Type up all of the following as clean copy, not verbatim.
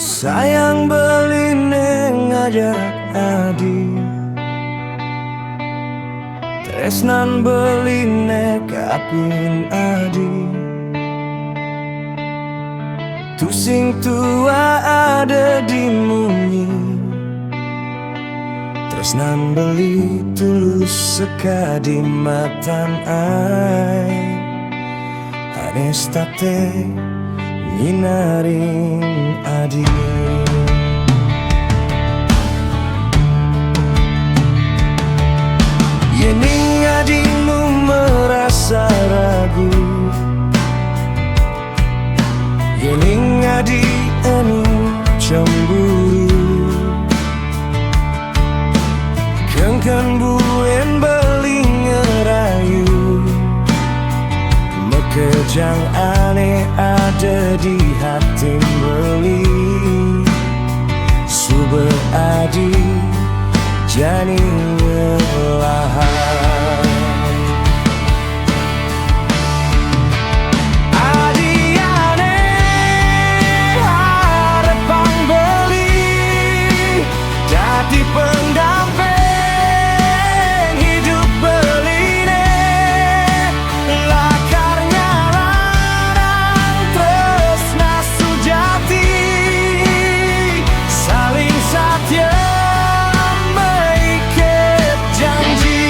Sayang beline ngajarak adi, tresnan beline kapin adi. Tusing tua ada di munyi, tresnan beli tulus sekadi matan ai. Anestate nginaring adi. Yening adimu merasa ragu, yening adi anu cemburu. Kengkan buen beli ngerayu, mekejang aneh ada di hati beli. Sube adi jani ngelahan. Adi aneh harapan beli, jadi pendamping hidup beline. Lakarnya larang tresna sujati, saling satya meiket janji.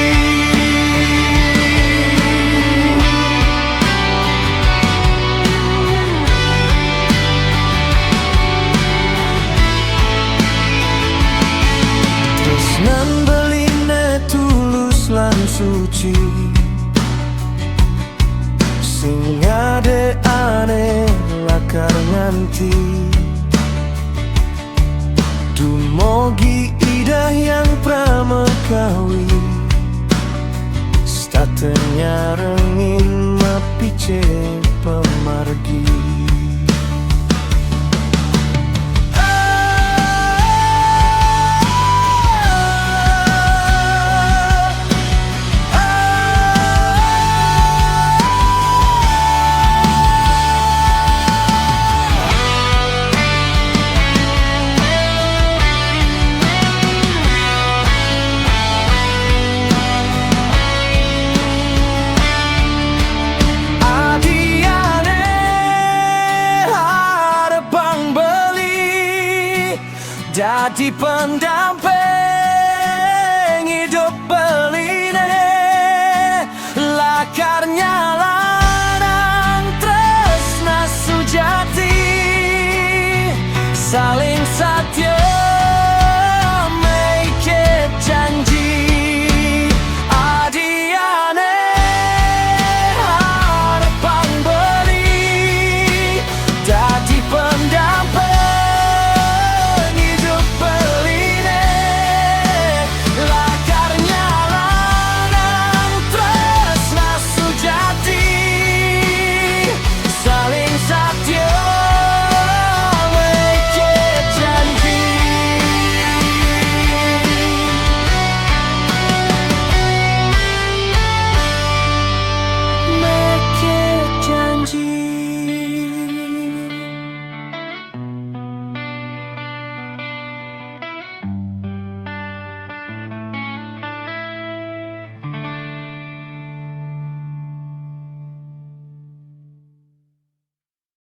Tresnan beline tulus lan suci, sing ade aneh lakar nganti. Dumogi idah yang pramekawi, statenya rengin mapice pemargi. Jadi pendamping hidup beline, lakarnya